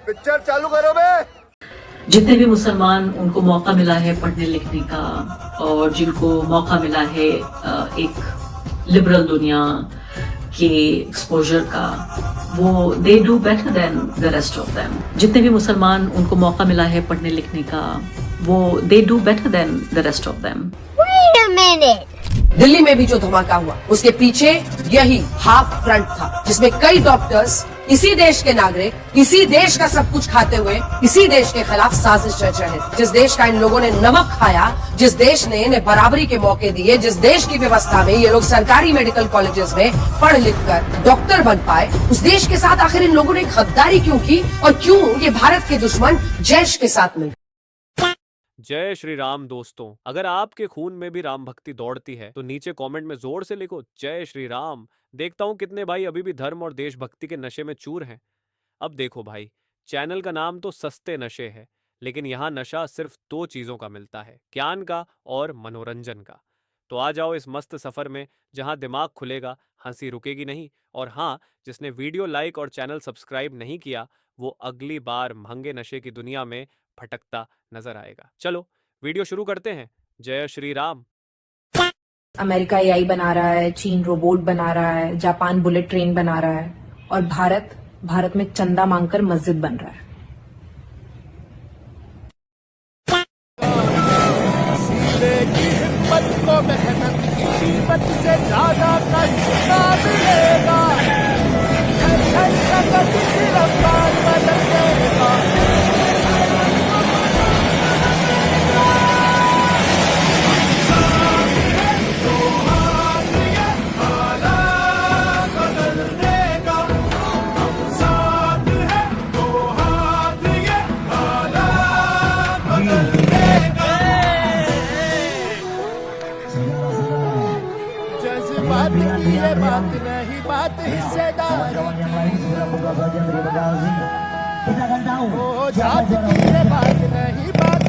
Picture चालू करो बे। जितने भी मुसलमान उनको मौका मिला है पढ़ने लिखने का और जिनको मौका मिला है एक लिबरल दुनिया के एक्सपोजर का, वो they do better than the rest of them. जितने भी मुसलमान उनको मौका मिला है पढ़ने लिखने का, वो they do better than the rest of them. Wait a minute. Delhi में भी जो धमाका हुआ उसके पीछे यही हाफ फ्रंट था, जिसमें कई डॉक्टर्स इसी देश के नागरिक, इसी देश का सब कुछ खाते हुए इसी देश के खिलाफ साजिश रच रहे थे। जिस देश का इन लोगों ने नमक खाया, जिस देश ने इन्हें बराबरी के मौके दिए, जिस देश की व्यवस्था में ये लोग सरकारी मेडिकल कॉलेजेस में पढ़ लिख कर डॉक्टर बन पाए, उस देश के साथ आखिर इन लोगों ने गद्दारी क्यों की और क्यों ये भारत के दुश्मन जैश के साथ मिल। जय श्री राम दोस्तों, अगर आपके खून में भी राम भक्ति दौड़ती है तो नीचे कमेंट में जोर से लिखो जय श्री राम। देखता हूँ कितने भाई अभी भी धर्म और देशभक्ति के नशे में चूर हैं। अब देखो भाई, चैनल का नाम तो सस्ते नशे है, लेकिन यहाँ नशा सिर्फ दो चीजों का मिलता है, ज्ञान का और मनोरंजन का। तो आ जाओ इस मस्त सफर में जहाँ दिमाग खुलेगा, हंसी रुकेगी नहीं। और हाँ, जिसने वीडियो लाइक और चैनल सब्सक्राइब नहीं किया वो अगली बार महंगे नशे की दुनिया में भटकता नजर आएगा। चलो वीडियो शुरू करते हैं। जय श्री राम। अमेरिका एआई बना रहा है, चीन रोबोट बना रहा है, जापान बुलेट ट्रेन बना रहा है और भारत में चंदा मांगकर मस्जिद बन रहा है। को मेहनत की कीमत से ज्यादा का मिलेगा। रफ्तार बदल देगा। बात की ये बात नहीं, बात हिस्सेदारी ओ जात की ये बात नहीं, बात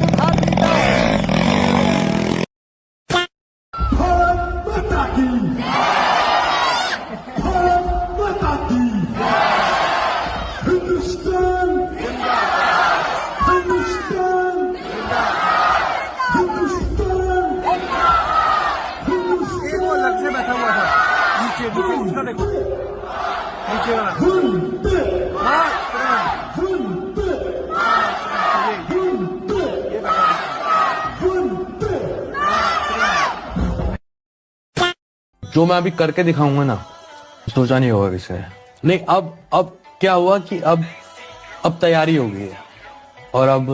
हिंदुस्तान हिंदुस्तान अलग से बैठा हुआ था नीचे उसका देखो नीचे जो मैं अभी करके दिखाऊंगा ना, सोचा नहीं होगा किसी ने। नहीं, अब क्या हुआ कि अब तैयारी हो गई है और अब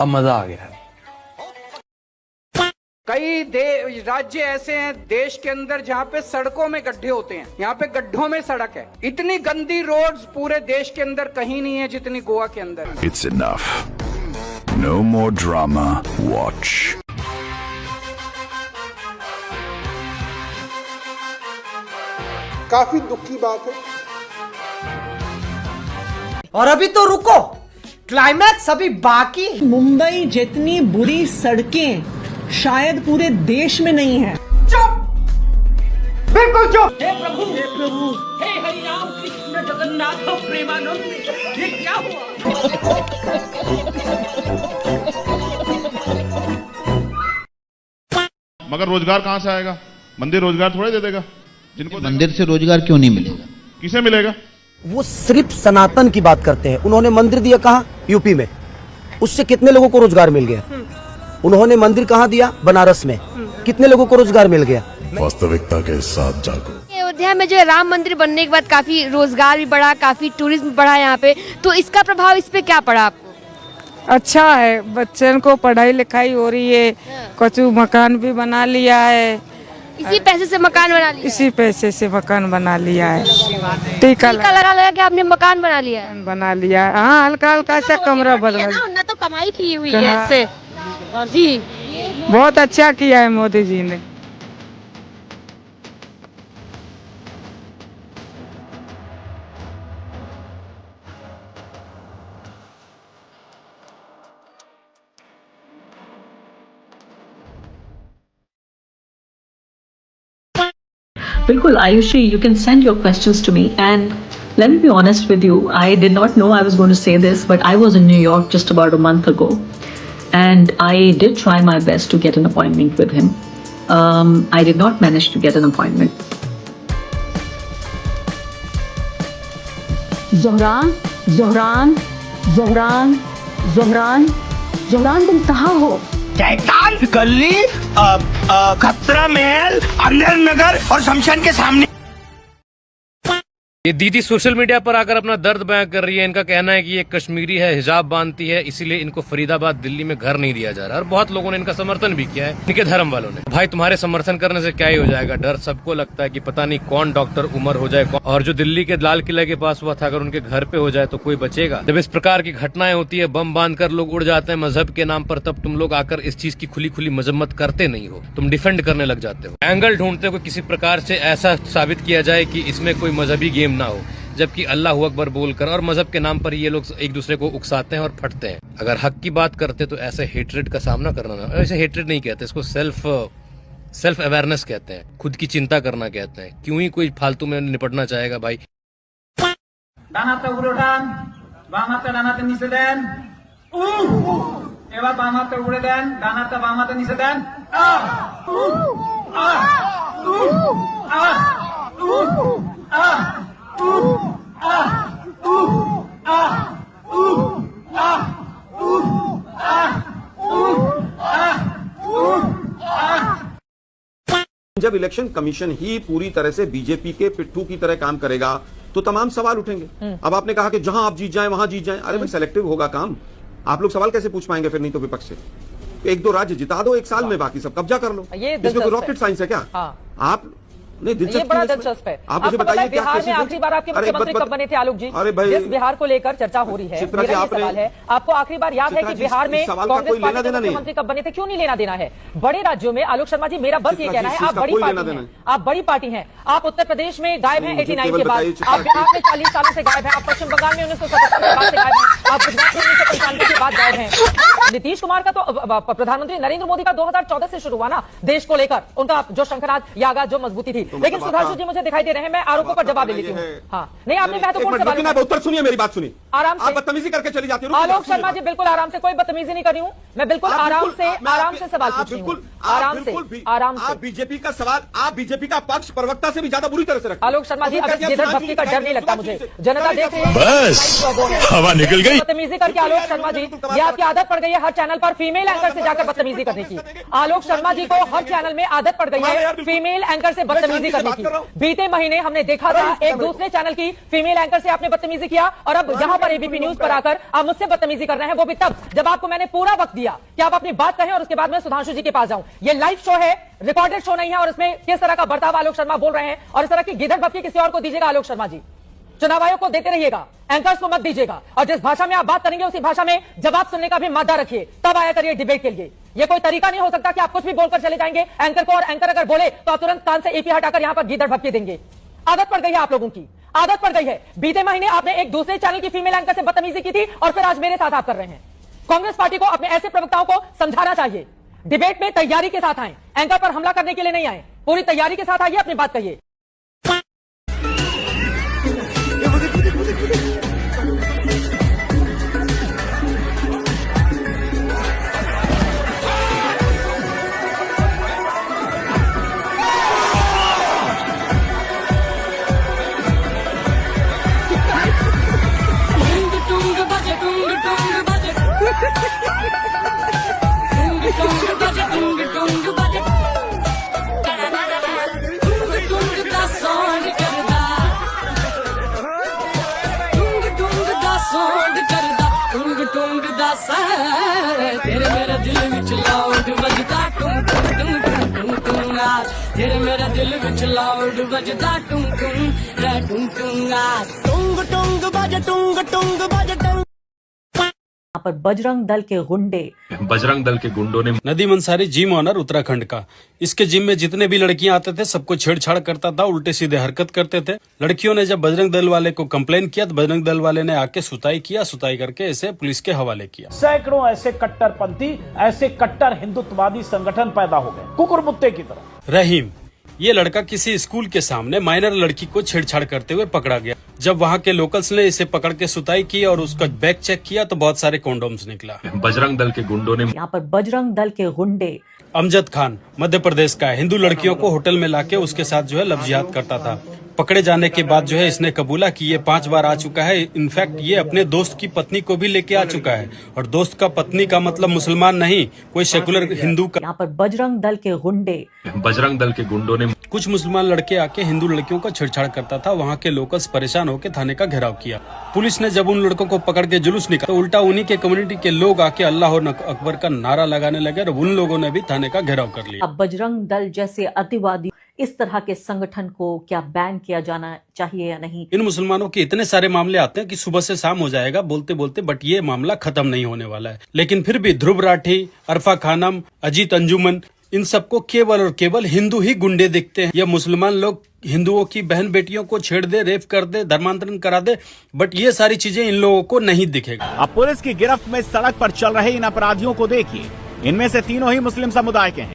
मजा आ गया है। कई राज्य ऐसे हैं देश के अंदर जहाँ पे सड़कों में गड्ढे होते हैं, यहाँ पे गड्ढों में सड़क है। इतनी गंदी रोड्स पूरे देश के अंदर कहीं नहीं है जितनी गोवा के अंदर। It's enough. No more drama. Watch. काफी दुख की बात है। और अभी तो रुको, क्लाइमैक्स अभी बाकी। मुंबई जितनी बुरी सड़कें शायद पूरे देश में नहीं है। चुप, बिल्कुल चुप। हे प्रभु, हे हरि राम कृष्ण जगन्नाथ प्रेमानंद, ये क्या हुआ? मगर रोजगार कहां से आएगा? मंदिर रोजगार थोड़े दे देगा। जिनको मंदिर से रोजगार क्यों नहीं मिलेगा? किसे मिलेगा? वो सिर्फ सनातन की बात करते हैं। उन्होंने मंदिर दिया कहाँ? यूपी में। उससे कितने लोगों को रोजगार मिल गया? उन्होंने मंदिर कहाँ दिया? बनारस में। कितने लोगों को रोजगार मिल गया? वास्तविकता के साथ जागो। अयोध्या में जो है राम मंदिर बनने के बाद काफी रोजगार भी बढ़ा, काफी टूरिज्म बढ़ा यहाँ पे, तो इसका प्रभाव इस पे क्या पड़ा आपको? अच्छा है, बच्चों को पढ़ाई लिखाई हो रही है, कचू मकान भी बना लिया है। इसी पैसे से मकान बना लिया? इसी पैसे से मकान बना लिया है। टीका लगा के आपने मकान बना लिया है? बना लिया है, हाँ, हल्का हल्का सा कमरा बना। ना तो कमाई की हुई है इससे जी। बहुत अच्छा किया है मोदी जी ने। बिल्कुल Ayushi, you can send your questions to me and Let me be honest with you. I did not know I was going to say this, but I was in New York just about a month ago, and I did try my best to get an appointment with him. I did not manage to get an appointment. Zohran Zohran Zohran Zohran Zohran तुम कहाँ हो? शैतान गली खतरा महल अंदर नगर और शमशान के सामने। ये दीदी सोशल मीडिया पर आकर अपना दर्द बयां कर रही है। इनका कहना है कि ये कश्मीरी है, हिजाब बांधती है, इसीलिए इनको फरीदाबाद दिल्ली में घर नहीं दिया जा रहा। और बहुत लोगों ने इनका समर्थन भी किया है, इनके धर्म वालों ने। भाई तुम्हारे समर्थन करने से क्या ही हो जाएगा, डर सबको लगता है कि पता नहीं कौन डॉक्टर उमर हो जाए। और जो दिल्ली के लाल किले के पास हुआ था, अगर उनके घर पे हो जाए तो कोई बचेगा। जब इस प्रकार की घटनाएं होती है, बम बांध कर लोग उड़ जाते हैं मजहब के नाम पर, तब तुम लोग आकर इस चीज की खुली खुली मजम्मत करते नहीं हो, तुम डिफेंड करने लग जाते हो। एंगल ढूंढते हो किसी प्रकार से ऐसा साबित किया जाए कि इसमें कोई मजहबी गेम ना हो, जबकि अल्लाह अकबर बोलकर और मजहब के नाम पर ये लोग एक दूसरे को उकसाते हैं और फटते हैं। अगर हक की बात करते तो ऐसे हेट्रेड का सामना करना ना, ऐसे हेट्रेड नहीं कहते, इसको सेल्फ अवेयरनेस कहते हैं, खुद की चिंता करना कहते हैं। क्यों ही कोई फालतू में निपटना चाहेगा भाई। जब इलेक्शन कमीशन ही पूरी तरह से बीजेपी के पिट्ठू की तरह काम करेगा तो तमाम सवाल उठेंगे। अब आपने कहा कि जहां आप जीत जाएं वहां जीत जाएं, अरे भाई सेलेक्टिव होगा काम, आप लोग सवाल कैसे पूछ पाएंगे फिर? नहीं तो विपक्ष से एक दो राज्य जिता दो एक साल में, बाकी सब कब्जा कर लो। इसमें कोई रॉकेट साइंस है क्या? आप नहीं, ये बड़ा दिलचस्प है। आप मुझे बताइए बिहार में आखिरी बार आपके मुख्यमंत्री कब बने थे आलोक जी? अरे भाई, जिस बिहार को लेकर चर्चा हो रही है, मेरा ये सवाल है, आपको आखिरी बार याद है कि बिहार में कांग्रेस पार्टी के मुख्यमंत्री कब बने थे? क्यों नहीं लेना देना है? बड़े राज्यों में आलोक शर्मा जी, मेरा बस ये कहना है, आप बड़ी पार्टी हैं, आप बड़ी पार्टी हैं, आप उत्तर प्रदेश में गायब हैं 89 के बाद, आप बिहार में 40 सालों से गायब हैं, आप पश्चिम बंगाल में 1977 के बाद से गायब हैं, आप गुजरात में 1995 के बाद गायब हैं। नीतीश कुमार का तो प्रधानमंत्री नरेंद्र मोदी का 2014 से शुरू हुआ ना देश को लेकर, उनका जो शंखनाद यागा, जो मजबूती थी। लेकिन सुधांशु जी मुझे दिखाई दे रहे हैं, मैं आरोपों पर जवाब दे लेती हूँ। हाँ, नहीं आपने महत्वपूर्ण सवाल, उत्तर सुनिए, मेरी बात सुनिए, आराम से। आप बदतमीजी करके चली जाती हो। आलोक शर्मा जी बिल्कुल आराम से, कोई बदतमीजी नहीं कर रही हूँ मैं, बिल्कुल आराम से सवाल पूछ रही हूँ, आराम से। आप बीजेपी का सवाल, आप बीजेपी का पक्ष प्रवक्ता से भी ज्यादा बुरी तरह से रखते हैं। आलोक शर्मा जी, अब जिधर भक्ति का डर नहीं लगता मुझे, जनता देख रही है, बस हवा निकल गई। बदतमीजी करके आलोक शर्मा जी, ये आपकी आदत पड़ गई है हर चैनल पर फीमेल एंकर से जाकर बदतमीजी करने की। आलोक शर्मा जी को हर चैनल में आदत पड़ गई है फीमेल एंकर से बदतमीजी करने की। बीते महीने हमने देखा था एक दूसरे चैनल की फीमेल एंकर से आपने बदतमीजी किया, और अब यहाँ पर एबीपी न्यूज पर आकर आप मुझसे बदतमीजी कर रहे हैं, वो भी तब जब आपको मैंने पूरा वक्त दिया कि आप अपनी बात कहें और उसके बाद मैं सुधांशु जी के पास जाऊं। ये लाइव शो है, रिकॉर्डेड शो नहीं है, और इसमें किस तरह का बर्ताव आलोक शर्मा बोल रहे हैं और इस तरह की गिदड़ भपकी किसी और को दीजिएगा आलोक शर्मा जी। चुनाव आयोग को देते रहिएगा, एंकर्स को मत दीजिएगा, और जिस भाषा में आप बात करेंगे उसी भाषा में जवाब सुनने का भी मादा रखिए, तब आया करिए डिबेट के लिए। ये कोई तरीका नहीं हो सकता कि आप कुछ भी बोलकर चले जाएंगे एंकर को, और एंकर अगर बोले तो आप तुरंत कान से एपी हटाकर यहां पर गिदड़ भपकी देंगे। आदत पड़ गई है आप लोगों की, आदत पड़ गई है। बीते महीने आपने एक दूसरे चैनल की फीमेल एंकर से बदतमीजी की थी, और फिर आज मेरे साथ आप कर रहे हैं। कांग्रेस पार्टी को अपने ऐसे प्रवक्ताओं को समझाना चाहिए, डिबेट में तैयारी के साथ आए, एंकर पर हमला करने के लिए नहीं आए, पूरी तैयारी के साथ आइए, अपनी बात कहिए। तेरे मेरा दिल विच लाउड बजदा टुम टुम टुम टुम टुम आज, तेरे मेरा दिल विच लाउड बजदा टुम टुम रे टुम टुम आज, टुंग टुंग बज टुंग टुंग बज टुंग। यहाँ पर बजरंग दल के गुंडों ने नदीम अंसारी जिम ऑनर उत्तराखंड का, इसके जिम में जितने भी लड़कियां आते थे सबको छेड़छाड़ करता था, उल्टे सीधे हरकत करते थे। लड़कियों ने जब बजरंग दल वाले को कंप्लेन किया तो बजरंग दल वाले ने आके सुताई किया, सुताई करके इसे पुलिस के हवाले किया। सैकड़ों ऐसे कट्टरपंथी, ऐसे कट्टर हिंदुत्ववादी संगठन पैदा हो गए कुकुर मुत्ते की तरह। रहीम, ये लड़का किसी स्कूल के सामने माइनर लड़की को छेड़छाड़ करते हुए पकड़ा गया। जब वहाँ के लोकल्स ने इसे पकड़ के सुताई की और उसका बैग चेक किया तो बहुत सारे कॉन्डोम्स निकला। बजरंग दल के गुंडों ने यहाँ पर बजरंग दल के गुंडे अमजद खान मध्य प्रदेश का है, हिंदू लड़कियों को होटल में लाके उसके साथ जो है लव जिहाद करता था। पकड़े जाने के बाद जो है इसने कबूला कि ये 5 बार आ चुका है। इनफैक्ट ये अपने दोस्त की पत्नी को भी लेके आ चुका है, और दोस्त का पत्नी का मतलब मुसलमान नहीं, कोई सेकुलर हिंदू का। यहाँ पर बजरंग दल के गुंडों ने कुछ मुसलमान लड़के आके हिंदू लड़कियों का छेड़छाड़ करता था। वहाँ के लोकल्स परेशान होकर थाने का घेराव किया। पुलिस ने जब उन लड़कों को पकड़ के जुलूस निकाला तो उल्टा उन्हीं के कम्युनिटी के लोग आके अल्लाह अकबर का नारा लगाने लगे और उन लोगों ने भी थाने का घेराव कर लिया। अब बजरंग दल जैसे अतिवादी इस तरह के संगठन को क्या बैन किया जाना चाहिए या नहीं? इन मुसलमानों के इतने सारे मामले आते हैं कि सुबह से शाम हो जाएगा बोलते बोलते, बट ये मामला खत्म नहीं होने वाला है। लेकिन फिर भी ध्रुव राठी, अरफा खानम, अजीत अंजुमन, इन सबको केवल और केवल हिंदू ही गुंडे दिखते हैं। ये मुसलमान लोग हिंदुओं की बहन बेटियों को छेड़ दे, रेप कर दे, धर्मांतरण करा दे, बट ये सारी चीजें इन लोगों को नहीं दिखेगा। अब पुलिस की गिरफ्त में सड़क पर चल रहे इन अपराधियों को देखिए, इनमें से तीनों ही मुस्लिम समुदाय के हैं।